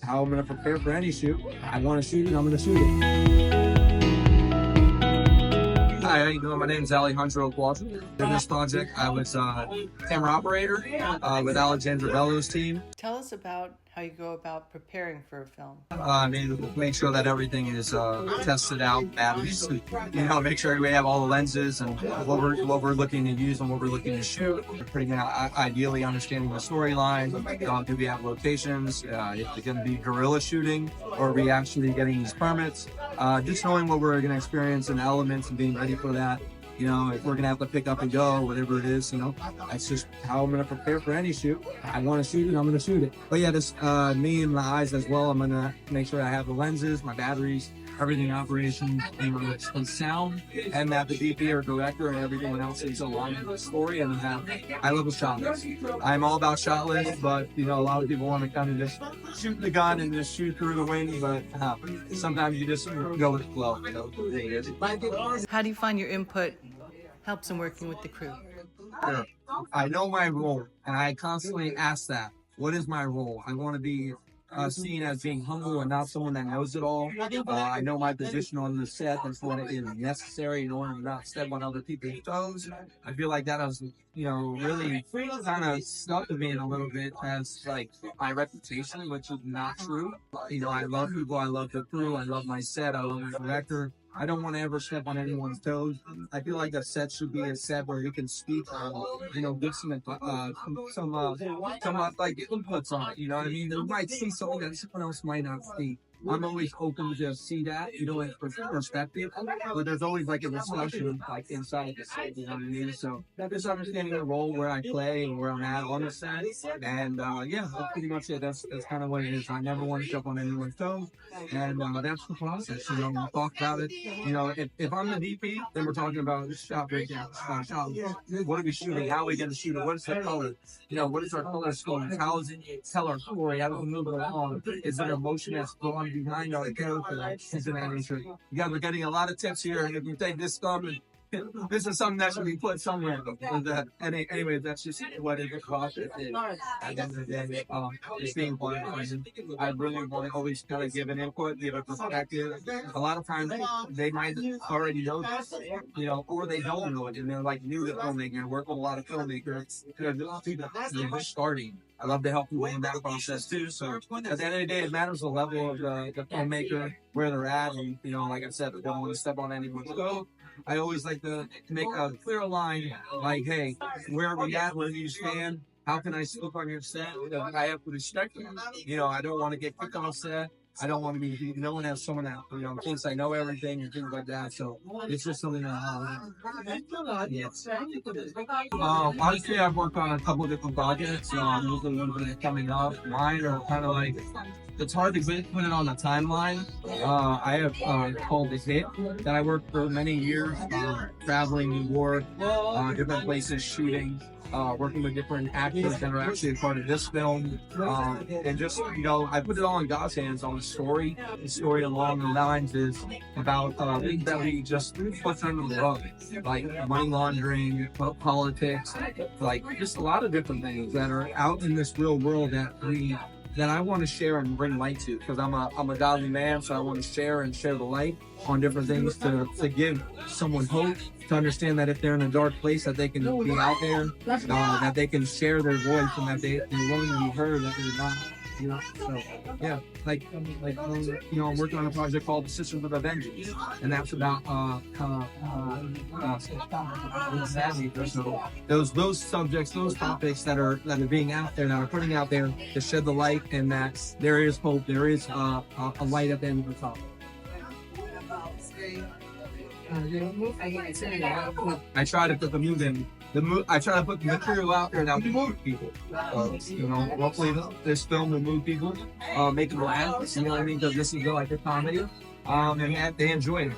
how I'm going to prepare for any shoot. I want to shoot it, I'm going to shoot it. Hi, how you doing? My name is Alejandro Cuadra. In this project, I was camera operator with Alejandro Bello's team. Tell us about how you go about preparing for a film. Make sure that everything is tested out, batteries, make sure we have all the lenses and what we're looking to use and what we're looking to shoot. Pretty much ideally understanding the storyline. Do we have locations? If it's going to be guerrilla shooting, or are we actually getting these permits? Just knowing what we're going to experience and elements and being ready for that. If we're gonna have to pick up and go, whatever it is, that's just how I'm gonna prepare for any shoot. I want to shoot it, I'm gonna shoot it. But yeah, this me and my eyes as well. I'm gonna make sure I have the lenses, my batteries, everything operation, and sound, and that the DP or director and everything else is aligned with the story. And I love a shot list. I'm all about shot lists, but a lot of people want to kind of just shoot the gun and just shoot through the wind. But sometimes you just go with the flow. How do you find your input helps in working with the crew? Sure. I know my role, and I constantly ask that. What is my role? I want to be seen as being humble and not someone that knows it all. I know my position on the set. That's what is necessary in order to not step on other people's toes. I feel like that has, really kind of stuck to me in a little bit as like my reputation, which is not true. I love people. I love the crew. I love my set. I love the director. I don't want to ever step on anyone's toes. I feel like a set should be a set where you can speak, give some like inputs on it. You know what I mean? You might see something that someone else might not see. I'm always open to see that, in perspective, but there's always like a discussion like inside the set, you know what I mean? So just understanding the role where I play and where I'm at on the set, and that's pretty much it. That's kind of what it is. I never want to jump on anyone's toes, and that's the process. We talk about it. If I'm the DP, then we're talking about shot breakdown, shot. What are we shooting? How are we going to shoot it? What's the color? What is our color scheme? How does it tell our story? How do we move it along? Is there emotion that's going behind our character? We're getting a lot of tips here, and if you take this stuff, this is something that should be put somewhere. Anyway, that's just what it costs. At the end of the day, it's being part of it. I really want to always kind of give an input, give a perspective. A lot of times they might already know this, or they don't know it, and they're like new to filmmaking. I work with a lot of filmmakers. They're just starting. I love to help people in that process too. So at the end of the day, it matters the level of the filmmaker, where they're at, and like I said, I don't want to step on anyone's toe. I always like to make a clear line, like, hey, where are we at? Where do you stand? How can I slip on your set? I have to respect you. I don't want to get kicked off set. I don't want to be known as someone that thinks I know everything and things like that. So it's just something that honestly, I've worked on a couple of different projects. Those are the ones that are coming up. Mine are kind of like, it's hard to put it on a timeline. I have called the Hit that I worked for many years, traveling New York, different places shooting. Working with different actors that are actually a part of this film, and just I put it all in God's hands on the story. The story along the lines is about things that we just put under the rug, like money laundering, politics, like just a lot of different things that are out in this real world that I want to share and bring light to, because I'm a godly man, so I want to share the light on different things to give someone hope, to understand that if they're in a dark place, that they can be out there, that they can share their voice, and that they're willing to be heard, that they're not. So yeah, I'm working on a project called The Systems of Avengers, and that's about those subjects, those topics that are being out there, that are putting out there to shed the light, and that there is hope, there is a light at the end of the tunnel. I try to put the mood in. I try to put the material out there that will move people. Hopefully this film will move people, make them laugh. You know what I mean? Because this is like a comedy. And they enjoy it.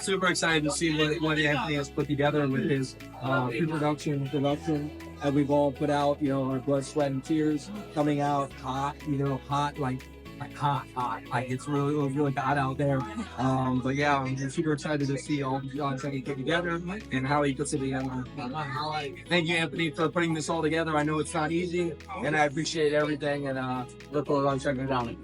Super excited to see what Anthony has put together with his pre-production that we've all put out. Our blood, sweat, and tears coming out hot. Hot like like hot. Like it's really hot out there. But yeah, I'm just super excited to see all the guys that he put together and how he puts it together. Thank you, Anthony, for putting this all together. I know it's not easy, and I appreciate everything. And look forward to checking it out.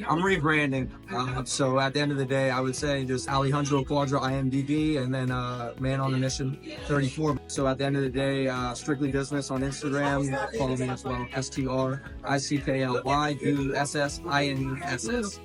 I'm rebranding. So at the end of the day, I would say just Alejandro Cuadra IMDb and then Man on a Mission 34. So at the end of the day, strictly business on Instagram. Follow me as well. STRICKLYUSSINESS.